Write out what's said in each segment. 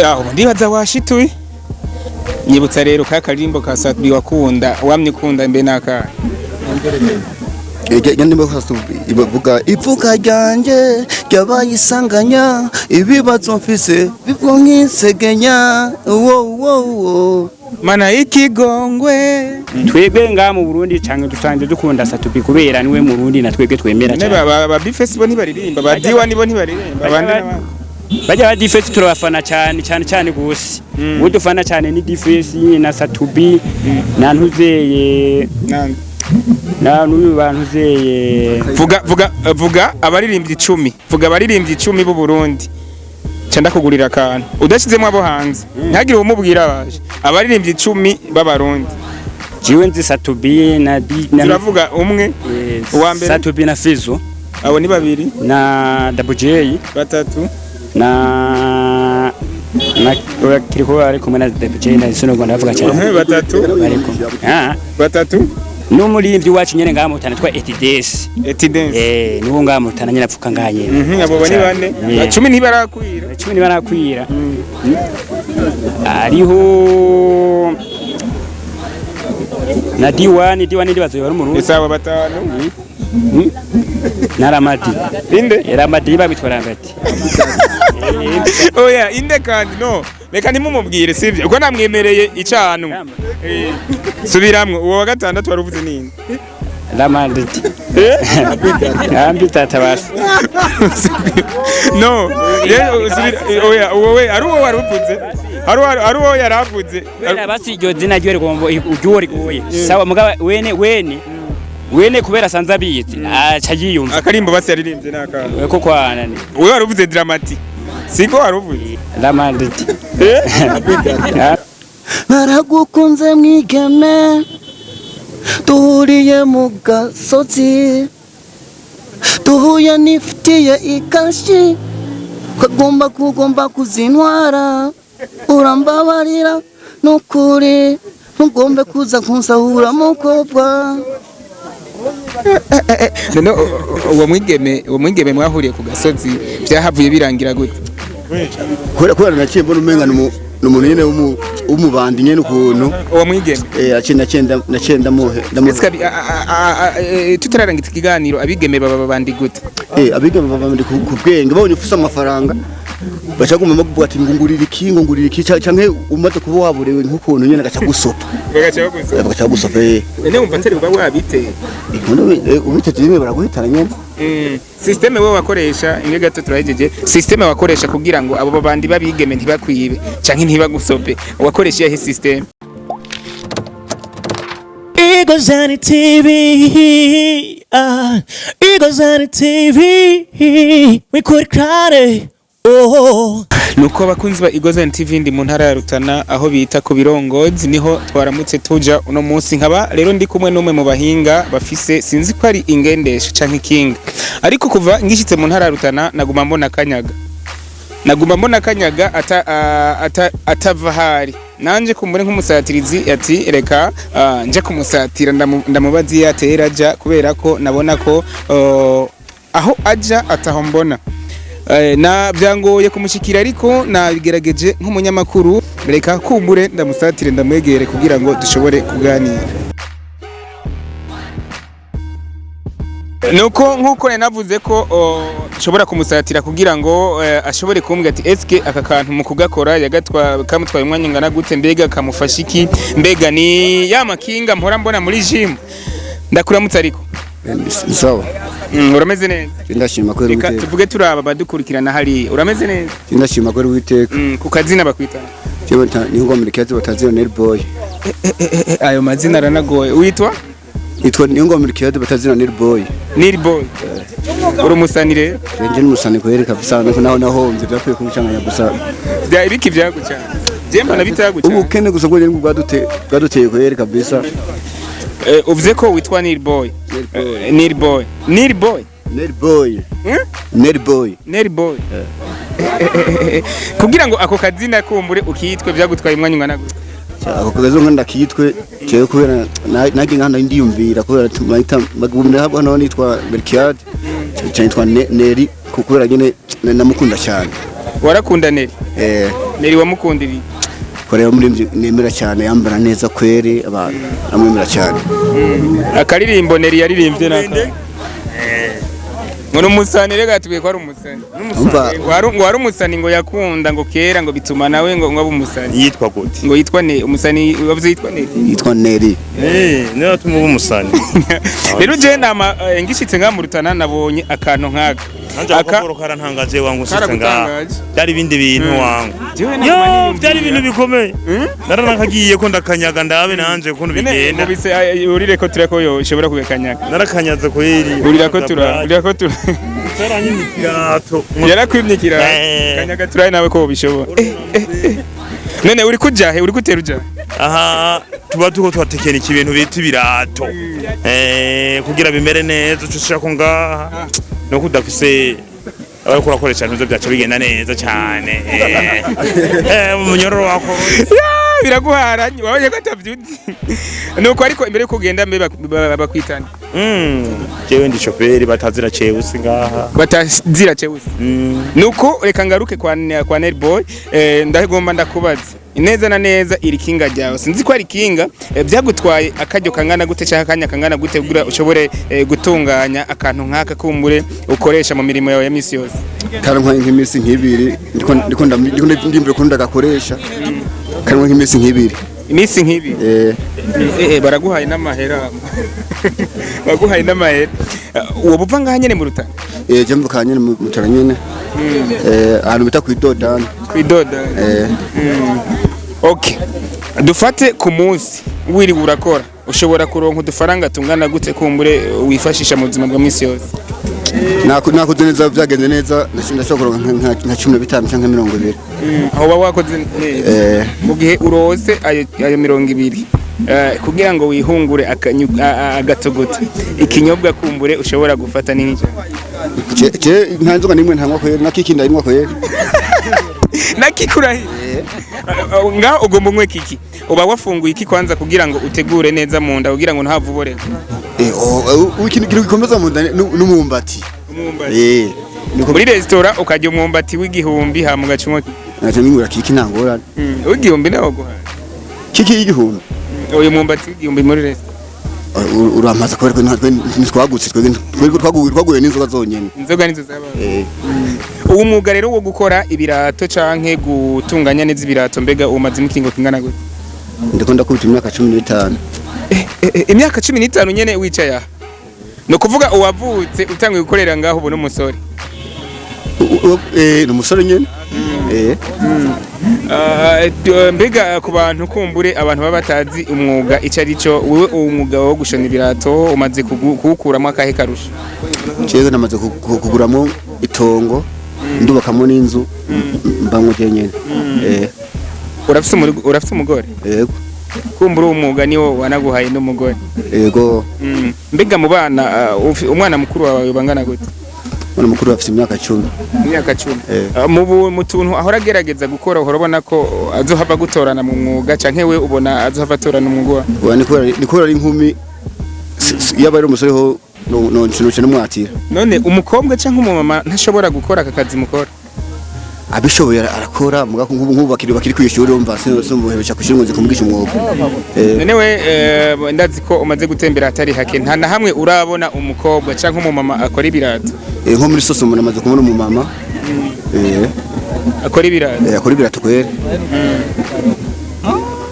Aho ndibaza washituye nyibutsa rero ka karimbo ka Satbi wakunda wamye kunda mbe naka ndimo Satbi ivuga ivuka ryanje ryabayisanganya ibibazo mfise bivuga nk'isegenya wo mana ikigongwe twebwe nga mu Burundi canke dusanje dukunda Satbi kubera niwe mu Burundi na twebwe twemera cyane ba bifesi bo ntibaririmba ba diwani bo ntibaririmba abandi n'abandi bajya badifesi turabafana cyane gose udufana cyane ni difesi na Satbi na ntuzeye na n'uyu bantuzeye vuga abaririmbyi 10 vuga abaririmbyi 10 b'u Burundi cyanda kugurira akantu udashizemo abo hanze ntagire umubwira abaje abaririmbyi 10 b'abarundi jiwe nzi Satbi na turavuga umwe uwa mbere Satbi na Fizo abo ni babiri na WJ batatu na kiriko ari kumwe na WJ na Sono Rwanda bavuga cyane batatu ariko batatu n'umuririmbyi wacu nyene ngamutana twa Etides niwo ngamutana nyene apfuka nganye abo bani bane 10 ntibarakwira ariho na diwani ndibazo yari mu Burundi isaba batanu na Ramadi Ramadi babitwara ngati oya inde kandi no reka nimumubwire sivyo uko namwemereye icanu subiramwe uwo wa gatandatu waruvuze nini Ramadi ambi tatabasa no oya wowe ari uwo waruvuze ari uwo yaravuze basi iryo zina ryo rigombo ujuri goye sawa mugaba wene kubera sanza abizi aca yiyumva akarimbo basi yaririmbye naka ko kwana ni wewe waruvuze Dramati siko waruvuze Ramadi naragukunze mwigeme tuhuriye mu gasozi tuhuye nifitiye ikashi kugomba kuzintwara urambabarira nukuri ntugombe kuza kunsahura mukobwa no uwo mwigeme mwahuriye ku gasozi byahavuye birangira gute kubera naciye mbona umenga n'umuntu nyene umubandi nyene ukuntu uwo mwigeme nacenda muhe tutararangitse ikiganiro abigeme baba bandi gute abigeme baba bandi ku bwenge babonye ufise amafaranga bacaguma bavuga ati ngungurira iki canke umaze kuba waburewe nk'ukuntu nyene gaca gusopa bagaca gusopa ene umva tari uba wabiteye ubiteye nyene baraguhitana nyene systeme wo wakoresha inge gato turahejeje systeme wakoresha kugira ngo abo bandi babigeme ntibakwibe canke ntibagusope wakoresha yahe systeme Igozani TV Igozani TV wikurikare nuko abakunzi ba Igozani TV ndi mu ntara ya Rutana aho bita ku birongozi niho twaramutse tuja uno munsi nkaba rero ndi kumwe n'umwe mu bahinga bafise sinzi ko ari ingendesha canke kinga ariko kuva ngishitse mu ntara ya Rutana naguma mbona kanyaga atava hari nanje kumbure nk'umusatirizi ati reka nje kumusatira ndamubazi yatera aja kubera ko nabona ko aho aja ataho mbona na byangoye kumushikira ariko nabigerageje nk'umunyamakuru reka kumbure ndamusatire ndamwegere kugira ngo dushobore kuganira nuko nkuko navuze ko dushobora kumusatira kugira ngo ashobore kumbwira ati eske aka kantu mu kugakora yagatwa kamutwaye umwanya ngana gute mbega kamufasha iki mbega ni ya makinga mpora mbona muri gym ndakuramutse ariko sawa urameze neza ndashima ko reka tuvuge turaba badukurikirana hari urameze neza ndashima ko witeka ku kazina bakwita ni ngo muri kazi batazira Nel Boy ayo mazina aranagoye witwa ni ngo muri kazi batazira Nel Boy uri umusanire nje n'umusani ko yereka bisana ko naho nze byakwiye kumucanganya gusa bya ibiki byagucana jemba nabitagucana ubukene gusa ngo ngo bwaduteye ko yereka bisa uvuze ko witwa Nel Boy kugira ngo ako kazina kumbure ukitwe byagutwaye umwanya ungana gute ako kazo nkanda kitwe cyo kubera nagi nkanda ndiyumvira kubera tumahita bagumira hano nitwa Berkiad cyane twa Neri kubera nyine namukunda cyane warakunda Neri Neri wamukundiri korera muri nemera cyane yambara neza kweri abantu amwemera cyane akaririmbo Neri yaririmbye naka Ngono musani rega tubiye ko ari umusani wari umusani ngo yakunda ngo kera ngo bituma nawe ngo ngabo umusani yitwa gute ngo yitwa ne umusani wavuze yitwa Neri niyo tumuba umusani rero je nama ngishitse nga mu Rutana nabonye akantu nkaka akakoro karantangaje wangu sitse nga byari bindi bintu wangu byari ibintu bikomeye naranakagiye ko ndakanyaga ndabe nanje ukuntu bigenda bise urire ko tureko yo ushobora kubekanyaga narakanyaze ko yeri urira ko tura saranyimikirato yarakwimyikira kanyaga turaye nawe ko bishobora none uri kujahe uri gutera ujahe aha tuba tuko twatekera ibintu bita ibirato kugira bimere neza ucushaka ko ngaha no kudafise abako rakoresha ntuzo byaca bigenda neza cyane umunyororo wako biraguharanye wabonye ko atavyuzi nuko ariko imbere yo kugenda mbe bakwitana jewe ndi chauffeur batazira cheusi ngaha batazira cheusi nuko reka ngaruke kwa Nerboy ndagomba ndakubaza ineza na neza iri kinga ryawe sinzi ko ari kinga byagutwaye akajyo kangana gute cyangwa akanya kangana gute kugira ushobore gutunganya akantu nkaka kumbure ukoresha mu mirimo yawe ya misi yose karantwaye nk'imisi nk'ibiri ndiko ndimvira ko ndagakoresha karantwaye nk'imisi nk'ibiri imisi nk'ibiri baraguhaye n'amahera baguhaye n'amahera uwo buva ngaha nyene mu Rutana je mvuka nyene mu Rutana nyene ahantu bita kwidodana okay dufate ku munsi wiri urakora ushobora kuronka udufaranga tungana gute kumbure wifashisha mu buzima bwa misi yose nakoze neza byagenze neza ndashobora kuronka nka 15 cyangwa 20 aho wakoze neza mu gihe urose ayo 20 kugira ngo wihungure agatogote ikinyobwa kumbure ushobora gufata n'iki je ntanzoga nimwe ntangwa ko nakikinda imwe ko nakikurahi nga ugomba umwe kiki uba wafunguye iki kwanza kugira ngo utegure neza mu nda kugira ngo ntavubore ikintu gikomeza mu nda n'umumbati muri restaurant ukajya umumbati w'igihumbi ha mu gacumwe naje ngura kiki ntangora w'igihumbi nawo guha kiki y'igihumbi uyu mumbati w'igihumbi muri restaurant uramaze kwereka ntitwagutse twaguye n'inzoga zonyene inzoga nizo zaba uwo mwuga rero wo gukora ibirato canke gutunganya neza ibirato mbega umaze ikingo kingana gute ndiko ndakubita imyaka 15 imyaka 15 nyene wicaye aha no kuvuga uwavutse utangiye gukorera ngaho ubu n'umusore n'umusore nyene mbega ku bantu kumbure abantu baba batazi umwuga icyo ari cyo wowe umwuga wo gushona ibirato umaze kuwukuramo akahe karusha cyeze namaze kuguramo itongo ndubakamo n'inzu mbamwe nyene urafite umugore yego kumbura umwuga niwo wanaguhaye n'umugore yego mbega mu bana umwana mukuru wawe bangana gute Mwana mukuru afite imyaka 10. Imyaka 10. Mu tuntu ahora agerageza gukora urabona ko azohava gutorana mu mwuga canke we ubona azohava atorana umwuga. Nikora ari inkumi yaba ari umusore ho no n'umwatira. None umukobwa canke umumama ntashobora gukora akakazi mukora. Abishoboye arakora muga nk'ubu bakiri kwishura umva sinumbuhebesha kushirunze kumugisha umwuga. None we ndazi ko umaze gutembera atari hake nta na hamwe urabona umukobwa canke umumama akora ibirato. Nko muri soso umuntu amaze kubona umumama akora ibirato. Akora ibirato kwere.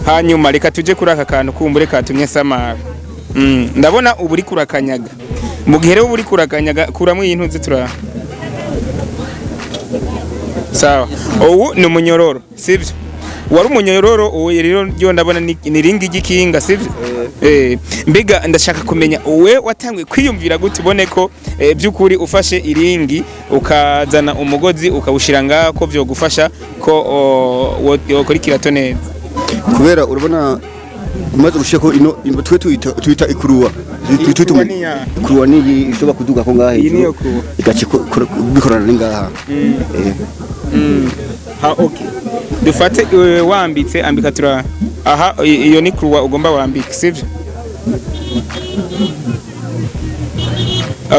Hanyuma reka tuje kuri aka kantu kumbure katumye samara. Ndabona uburi kurakanyaga. Mu gihe rero uburi kurakanyaga kuramo ibintu zitura. Sawa. Ubu ni umunyororo, sivyo? Wari umunyororo uwo rero ryo ndabona ni ringi gikinga, sivyo? Mbega ndashaka kumenya uwe watangiye kwiyumvira gute ubone ko byukuri ufashe iringi ukazana umugozi ukawushira ngako byo gufasha ko yokora ikirato neza. Kubera urabona umaze gushika ko ino twe twita ikuruwa. Ikuruwa ni ishobora kuduga ko ngahe. Igace bikorana ngaha. Ha okay. Dufate wambitse ambika tura aha iyo ni kuruwa ugomba wambika sivyo?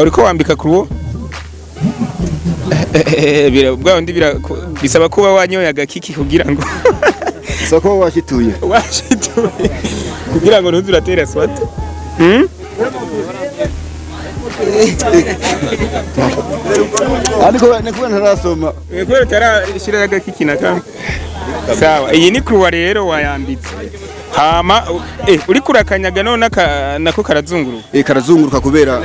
Uriko wambika kuruwa? bwa undi bisaba kuba wanyoye agakiki kugira ngo soko washituye kugira ngo ntuzuratera swata ariko nekuba ntarasoma kwera tarashira agakiki nakam sawa iyi ni kuwa rero wayambitse hama uri kurakanyaga none nako karazunguruka karazunguruka kubera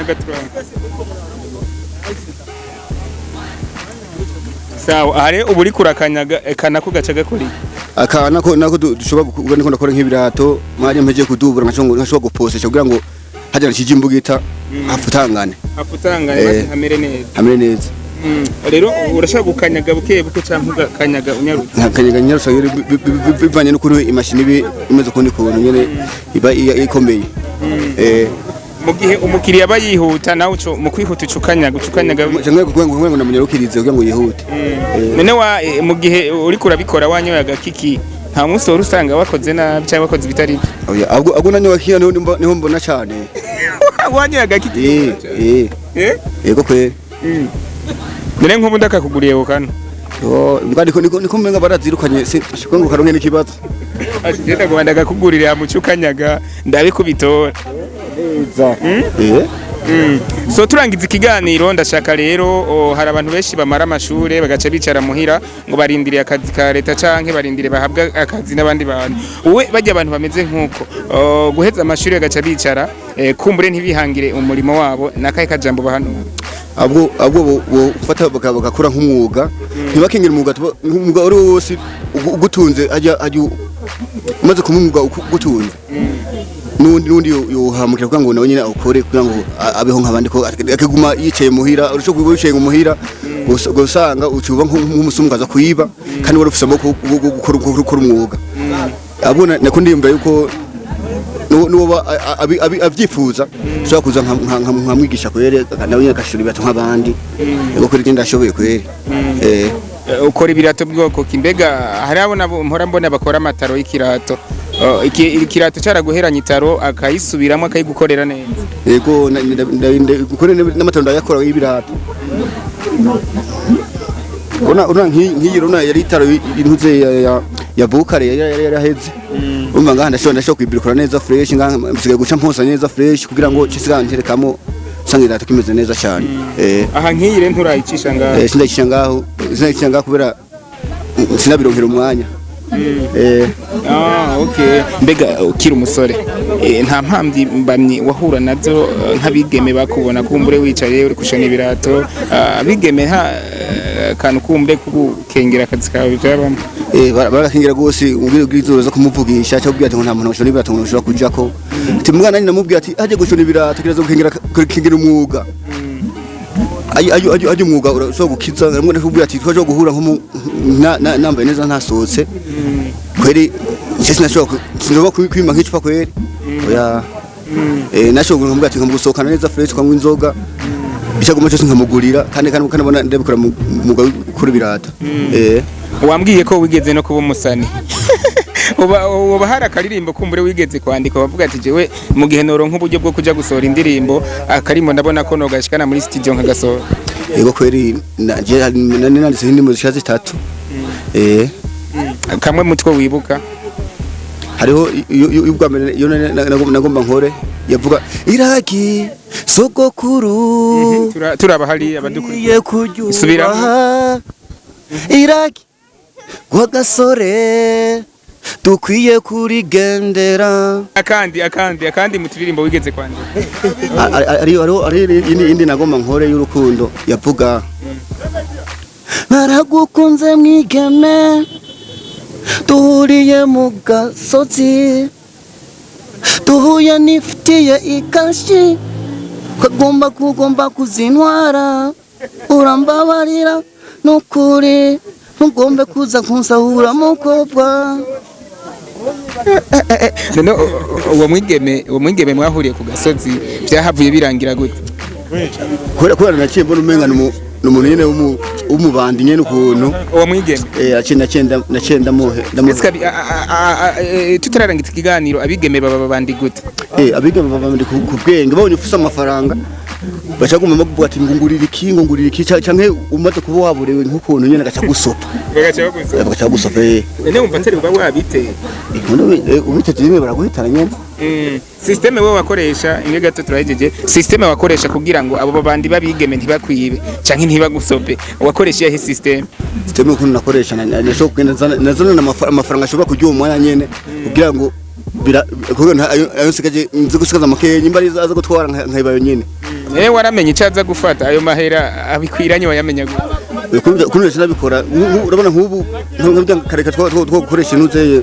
sawa are uburi kurakanyaga kanako gacaga kuri akana ko nako dushobora kuvuga niko ndakora nk'ibirato mwaje mpeje kudubura nkashobora guposesha kugira ngo hajya kijimbugita afutangane basi hamere neza rero urashaka gukanyaga buke cyangwa kanyaga unyarutse kanyaga nyarutse bivanye n'ukuntu imashini imeze kundi kuntu nyene iba ikomeye mu gihe umukiriya bayihuta nawe mu kwihuta ucukanyaga cyangwa kugira ngo namunyarukirize kugira ngo yihute none mu gihe uri kurabikora wanyoye agakiki nta munsi wari usanga wakoze nabi cyangwa wakoze bitari oya ahubwo nanyoye kiya niho mbona cyane wanyoye agakiki yego kweri none nk'ubu ndakakuguriye ukana mbwa niko mbenga barazirukanye shiko ngo karonke n'ikibazo agenda ngo ndakakugurira mu cyukanyaga ndabikubitora so turangiza ikiganiro ndashaka rero hari abantu benshi bamara amashure bagaca bicara muhira ngo barindire akazi ka leta canke barindire bahabwa akazi n'abandi bantu uwe bajya abantu bameze nkuko guheza amashuri bagaca bicara kumbure ntibihangire umurimo wabo nakaye kajambo bahano abwo ufata bakakora nk'umwuga ntibakengera umwuga uri wose ugutunze ajya umaze kumwuga ugutunze nundi yohamukira kugira ngo nawe nyine awukore kugira ngo abeho nk'abandi ko akaguma yicaye muhira urusho kwicaye muhira gusanga ucuba nk'umusumgaza kuyiba kandi wari ufise amaboko gukora umwuga abona nako ndiyumva yuko nuba abyifuza ushobora kuza nkamwigisha kwere nawe nyine akashura ibirato nk'abandi gukora ikindi ashoboye kwere ukora ibirato bwoko kimbega hari abona mpora mbona bakora amataro y'ikirato ikirato cyaraguheranye itaro akayisubiramo akayigukorera neza yego gukorera n'amataro ndayakora y'ibirato una nk'iyirona yari itaro intuze ya bukare yaraheze umva ngaha ndashobora kwibirikora neza fresh ngaha msigaye guca mposa neza fresh kugira ngo cisiganterekamo usanga irato kimeze neza cyane aha nk'iyire nturayicisha ngaho sindayicisha ngaho kubera sinabironkera umwanya okay mbega ukiri umusore nta mpamdi mbamye wahura nazo nk'abigeme bakubona kumbure wicaye uri kushona ibirato abigeme nta kantu kumbe kubukengera akazi kawe byabamo barakengera gose ubwizoro zo kumuvugisha cyo kubwira ati nta muntu ushona ibirato umuntu ushobora kujako ati mwana nyine namubwira ati aje gushona ibirato kiraza gukengera umwuga ayo umwuga urashobora gukiza namwe nakubwira ati twaje guhura nambaye neza ntasohotse kweri sinashobora kwima nk'icupa kweri oya nashobora kumubwira ati nkamusohokana neza fresh kwangwa inzoga bishaguma cyose nkamugurira kandi kanabona ndabikora umwuga kuri ibirato wambwiye ko wigeze no kuba umusani uba hari akaririmbo kumbure wigeze kwandika bavuga ati jewe mu gihe noro nk'uburyo bwo kuja gusohora indirimbo akarimbo ndabona ko nogashikana muri studio nkagasohora yego kweri nanditse indirimbo zishaje 3 kamwe mutwe wibuka hariho ubwambere yo nagomba nkore yavuga iraki sogokuru turaba hari abadukuriye subira iraki gwagasore dukwiye kurigendera akandi mutiririmbo wigeze kwandika ari indi nagomba nkore y'urukundo yavuga naragukunze mwigeme duhuriye mu gasozi duhuye nifitiye ikashi kugomba kuzintwara urambabarira nukuri ntugombe kuza kunsahura mukobwa none uwo mwigeme mwahuriye ku gasozi byahavuye birangira gute kubera naciye mbona umenga n'umuntu nyene w'umubandi nyene ukuntu uwo mwigeme nacenda muhe tutararangiza ikiganiro abigeme baba bandi gute abigeme baba bandi ku bwenge babonye ufise amafaranga bacaguma bavuga ati ngungurira iki canke umaze kuba waburewe nk'ukuntu nyene gaca gusopa bagaca gusopa none umva atari uba wabiteye ubiteze rimwe baraguhitana nyene systeme we wakoresha imwe gato turahejeje systeme wakoresha kugira ngo abo babandi babigeme ntibakwibe canke ntibagusope wakoresha yahe systeme ukuntu nakoresha nasho kugenda nazana amafaranga ashobora kurya uwo mwanya nyene kugira ngo ayo sikaje nzi gusigaza make nyimba aza gutwara nkayibayo nyene waramenye icaza gufata ayo mahera abikwiranye wayamenya gute kuno sinabikora urabona nk'ubu nk'abya kareka twakoresha inuzeye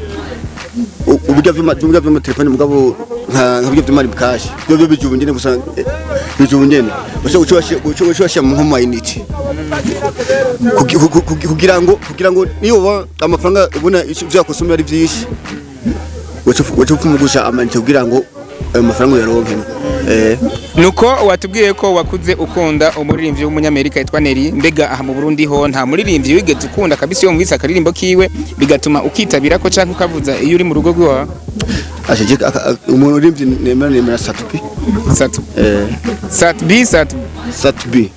uburyo bw'ama telefone mugabo nk'abyo by'imari cash byo bijubu nyene gusa bijubu nyene bashobora mu home unity kugira ngo niyo amafaranga ubona byakosomye ari byinshi wacu kumugusha amanite kugira ngo ayo mafaranga yaronke nuko watubwiye ko wakuze ukunda umuririmbyi w'umunyamerika yitwa Neri mbega aha mu Burundi ho nta muririmbyi wigeze ukunda kabisa yo mwisa akaririmbo kiwe bigatuma ukitabira ko canke ukavuza iyo uri mu rugo rwawe ashaje umuririmbyi nemera Satubi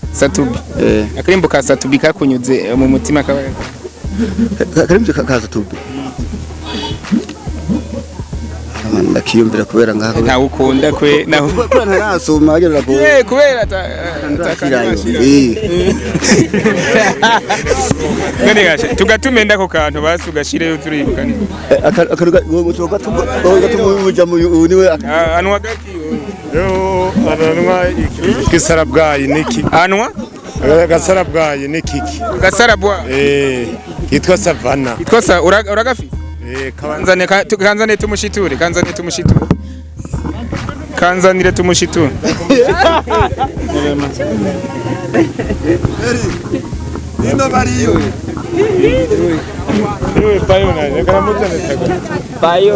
akarimbo ka Satubi kakunyuze mu mutima akarimbo ka Satubi ndakiyumvira kubera ngaho nta ukunda kwe naho ntarasoma agera ko kubera none gashe tugatumenda ko kantu basi ugashireyo turibuka ni akaruga niwe anwa gaki yo anwa kisarabwayi niki anwa gasarabwayi nikiki gasarabwa kitwa savana kitwa uragafi kanzane tumushiture kanzanire tumushiture nino bariyo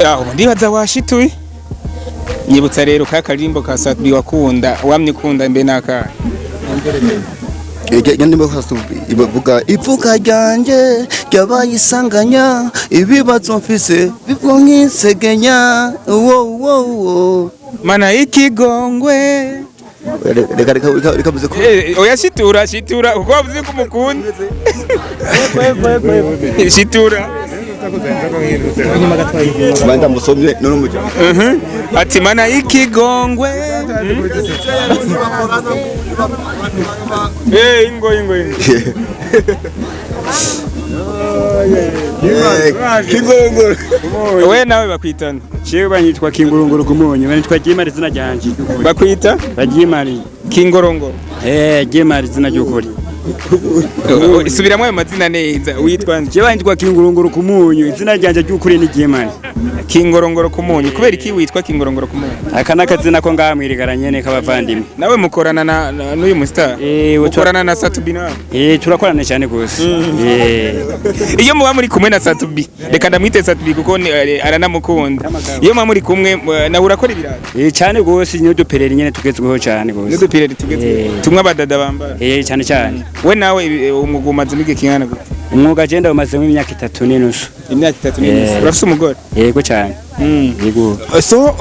aho ndibaza washituye nyibutsa rero ka karimbo ka Satubi wakunda wamye ukunda mbe naka ndimo ivuga ivuga ryanje ryabayisanganya ibibazo mfise bibwo nkisegenya mana ikigongwe reka muze ko oya shitura uko wavuze ko mukunda shitura banda musomye none mujya ati mana ikigongwe ingo kingurunguru we nawe bakwitana Chewe banyitwa Kingurunguru kumunyu banyitwa Jimari zina ryanje bakwita Bajimari Kingorongoro Jimari zina ryukuri Isubiramo ayo mazina neza witwa Chewe banyitwa Kingurunguru kumunyu izina ryanje ryukuri ni Jimari Kingorongoro kumunyu kubera iki witwa Kingorongoro kumunyu akana kazina ko ngamwirigara nyene kabavandimwe nawe mukorana n'uyu UMUSTAR ukorana na Satubi nawe turakorana cyane gose iyo muba muri kumwe na Satubi reka ndamwite Satubi kuko aranamukunda iyo muba muri kumwe nawe urakora ibirato cyane gose nyo duperera nyene tugezweho cyane gose nyo duperera tugezweho tumwe abadada bambara cyane we nawe umwuga umaze mige kingana gute umwuga agenda umaze imyaka 3 n'inusu urafise umugore yego cyane yego so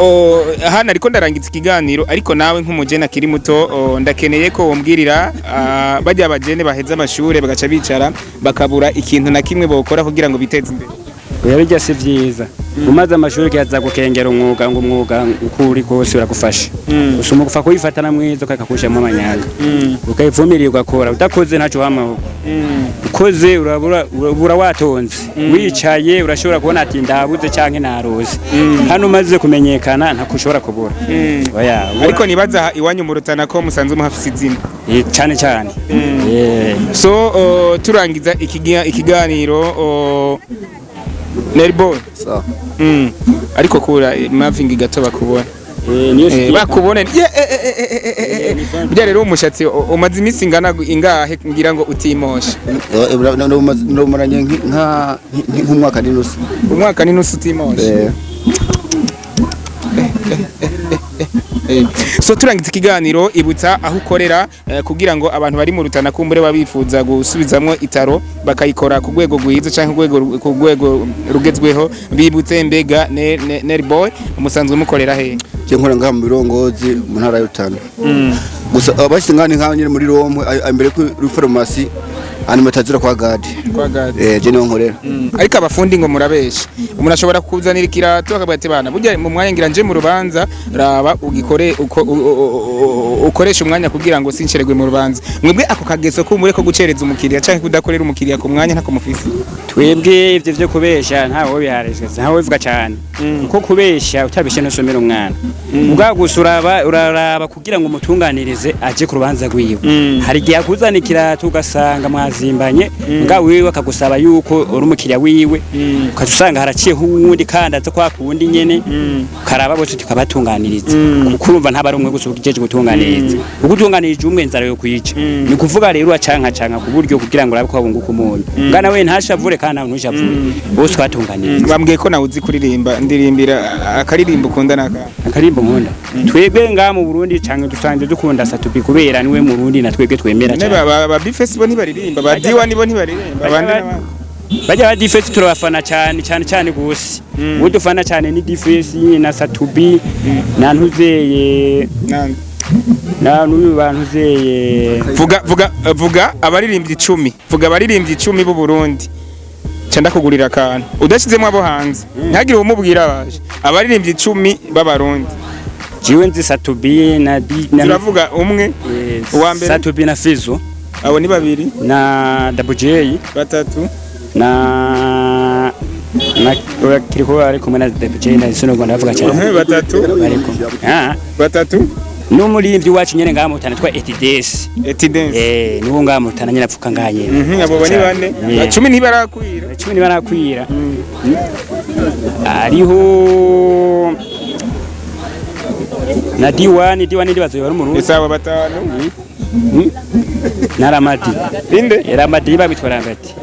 hana ariko ndarangiza ikiganiro ariko nawe nk'umujene akiri muto ndakeneye ko wombwirira bajya abajene baheza amashure bagaca bicara bakabura ikintu na kimwe bokora kugira ngo biteze imbere Yarujya si vyiza umaze amashuri kiyaza gukengera umwuga ngo umwuga ukuri kose uragufasha usuma gufa kuyifatana mwizo kakakushamo amanyanga ukayivumirira ugakora utakoze ntaco hamaho ukoze urabura watonze wicaye urashobora kubona ati ndabuze canke naroze hano umaze kumenyekana ntakushobora kubura oya ariko nibaza iwanyu mu Rutana ko musanze umuhafisi izina cyane so turangiza ikiganiro Nerbo sawa ariko kura mavingi gato bakubona bakubone bya rero umushatsi umaze imisi ingana ingahe ngira ngo utimosha ndumuranye nk'umwaka n'inusu umwaka n'inusu utimosha so turangiza ikiganiro ibutsa aho ukorera kugira ngo abantu bari mu Rutana kumbure babifuza gusubizamwo itaro bakayikora ku rwego rwiza cyangwa ku rwego rugezweho bibutse mbega Nerboy umusanzwe mukorera he je nkora ngaha mu birongozi mu ntara ya Rutana gusa abashyize ngani nk'aho nyine muri Rome imbere kuri farumasi hanyuma atazira kwa gadi je niho nkorera ariko abafundi ngo murabesha umuntu ashobora kuzanira ikirato akavuga ati bana burya mu mwanya ngira nje mu rubanza raba ugikore ukoresha umwanya kugira ngo sincererwe mu rubanza mwebwe ako kageso ko mureko gucereza umukiriya canke kudakorera umukiriya ku mwanya ntako mufisi twebwe ivyo vyo kubesha ntawo biharejwe ntawo bivuga cyane kuko kubesha utabeshe no somera umwana ubwa uraraba kugira ngo umutunganirize aje ku rubanza rwiwe hari gihe akuzana ikirato ugasanga mwazimbanye nga wiwe akagusaba yuko uri umukiriya wiwe ukazusanga haraciye hundi kandi aza kwa kundi nyene karaba bose tukabatunganiriza kuko urumva ntaba rumwe gusa ugijeje gutunganiriza ugutunganirije umwe nzara yo kwica ni kuvuga rero acanka ku buryo kugira ngo urabe ko abunguka umuntu ngana we ntashavure kandi ntushavure bose twatunganiriza bambwiye ko nawe uzi kuririmba ndirimbira akaririmbo ukunda naka akarimbo nkunda twebwe nga mu Burundi canke dusanzwe dukunda satubi kubera niwe mu Burundi na twebwe twemera cyane ba bifesi bo ntibaririmba ba diwani bo ntibaririmba abandi bajya ba difesi turabafana cyane gose udufana cyane ni difesi na satubi na ntuzeye na n'uyu bantuzeye vuga abaririmbyi 10 vuga abaririmbyi 10 b'u Burundi cyanda kugurira akantu udashizemo abo hanze ntagire umubwira abaje abaririmbyi 10 b'abarundi jiwe nzi satubi na turavuga umwe uwa mbere satubi na fizo abo ni babiri na WJ batatu na kiriko ari kumwe na WJ na sino Rwanda bavuga cyane batatu ariko batatu n'umuririmbyi wacu nyene ngaha mutana twa Etides niwo ngaha mutana nyene apfuka ngaha nyene abo bani bane 10 ntibarakwira ariho na diwani ndibazo yari mu Rundi isawa batanu na Ramadi inde Ramadi babitwara ngati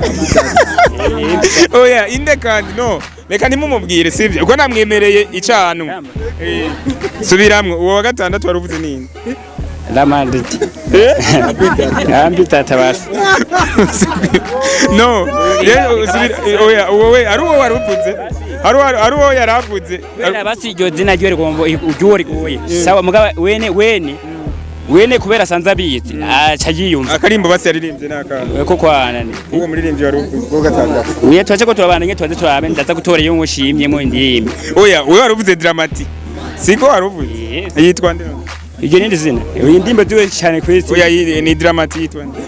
oya inde kandi no reka nimumubwire sivyo uko namwemereye icanu subiramwe uwo wa gatandatu waruvuze ninde Ramadi ambi tatabasa no oya wowe ari uwo waruvuze ari uwo yaravuze basi iryo zina ryo rigombo ujyori goye sawa mugaba wene kubera sanza abizi aca yiyumva akarimbo basi yaririmbye naka ko kwanane uwo muririmbyi waruvuze uwo gatandatu uye twaje ko turabana nke twaze turabe ndaza gutora iyo ngushimye mu ndimi oya wewe waruvuze Dramati siko waruvuze yitwa nde iryo nindi zina iyi ndimbo ziwe cyane kwisi oya ni Dramati yitwa nde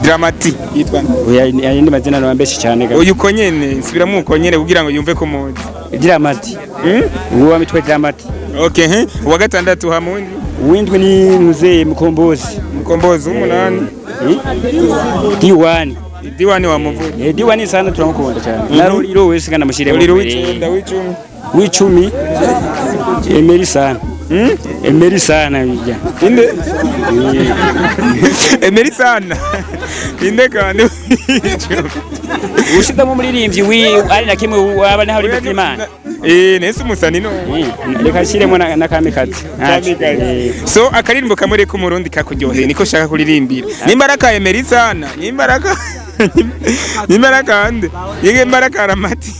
Dramati yitwa nde oya yindi mazina no ambeshi cyane ga uyu konyene nsubiramo ukonyene kugira ngo yumve ko muzi Dramati uwo mitwe Dramati okay uwa gatandatu hamundi uwindwe ni muzee mukombozi umunani diwani wa muvuzi diwani sana turamukunda cyane naro iro wese kana mushire mu w'icumi Emeri sana bijya inde Emeri sana inde kandi ushita mu muririmbyi wi ari na kimwe waba naho uri Imana nese umusani no reka shiremo na kamikazi so akaririmbo kamure ku Murundi kakuryoheye niko shaka kuririmbira nimbaraka Emeri sana nimbaraka ande yimbaraka Ramati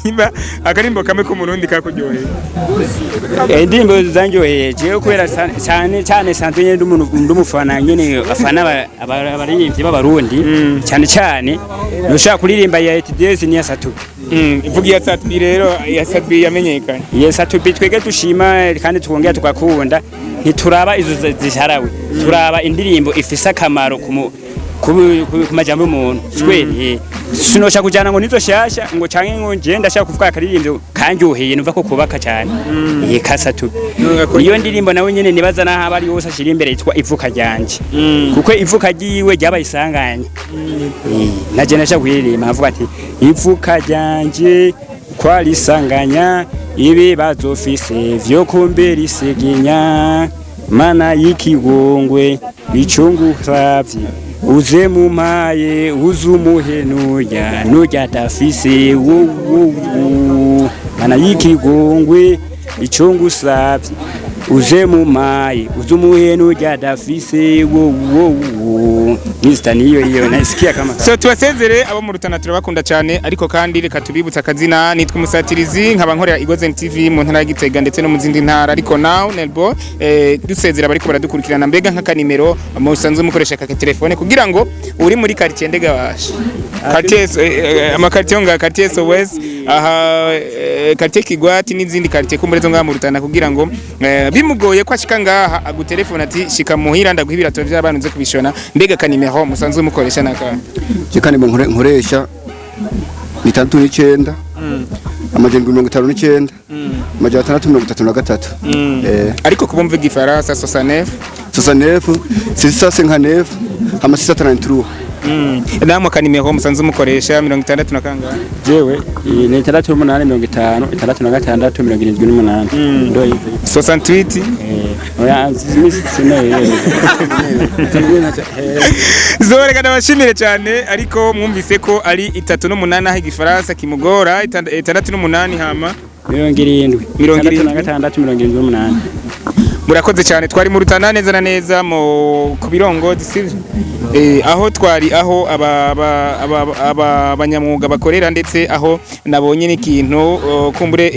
akarimbo kamwe ku Murundi kakuryoheye indimbo zanjyoheye je kubera cyane sanzwe nyene ndumufana nyene afana abaririmbyi b'abarundi cyane nushaka kuririmba ya Etides ni ya Satubi ivuga ya Satubi rero ya Satubi yamenyekanye ya Satubi twege dushima kandi twongera tukakunda ntituraba izo ziharawe turaba indirimbo ifisa akamaro ku majambo y'umuntu swere sinosha kujana ngo nizo shasha ngo canke ngo nje ndashaka kuvuga akaririmbo kanjyoheye numva ko kubaka cyane Satubi iyo ndirimbo nawe nyene nibaza naho abari yose ashira imbere yitwa ivuka ryanje kuko ivuka ryiwe ryaba isanganye naje nashaka kuririmba avuga ati ivuka ryanje kwali isanganya ibibazo ofise vyo kumbera iseginya mana y'ikigongwe icungu savye uze mumaye uzumuhenuya nujya dafise mana y'ikigongwe icungu savye uze mumaye uzumuhenuya dafise Mr. niyo naisikia kama So tubasezere abo mu Rutana turabakunda cyane ariko kandi reka tubibutsa akazina nitwa umusatirizi nkaba nkorera Igozen TV mu ntara ya Gitega ndetse no mu zindi ntara ariko now Nelbo dusezera bariko baradukurikirana mbega nk'aka nimero musanzwe mukoresha ka telefone kugira ngo uri muri quartier ndega bashe quartier amakartier nga quartier SOS aha quartier Kigwati n'izindi quartier kumburezo nga mu Rutana kugira ngo bimugoye ko ashika ngaha agutelefone ati shika muhira ndaguhibira to by'abantu nze kubishona mbega kanimero musanzwe mukoresha naka Jekani nkoresha 69 amajyendwi 59 amajyana 633 ariko kubumva igifaransa 69 659 633 namwe kanimero musanzwe mukoresha 60 na kangahe jewe ni 38 56 78 ndo hivi 68 oya Zore kada bashimire cyane ariko mwumvise ko ari 38 aho igifaransa kimugora 68 hama 76 murakoze cyane twari mu Rutana neza na neza mu kubirongozi sivyo aho twari aho abanyamwuga bakorera ndetse aho nabonye n'ikintu kumbure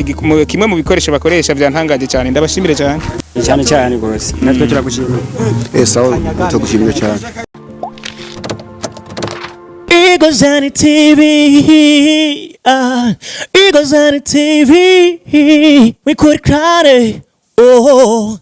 kimwe mu bikoresho bakoresha byantangaje cyane ndabashimire cyane cyane gose natwe turagushimira sawa tugushimira cyane Igozani TV, Igozani TV, we could cry, oh.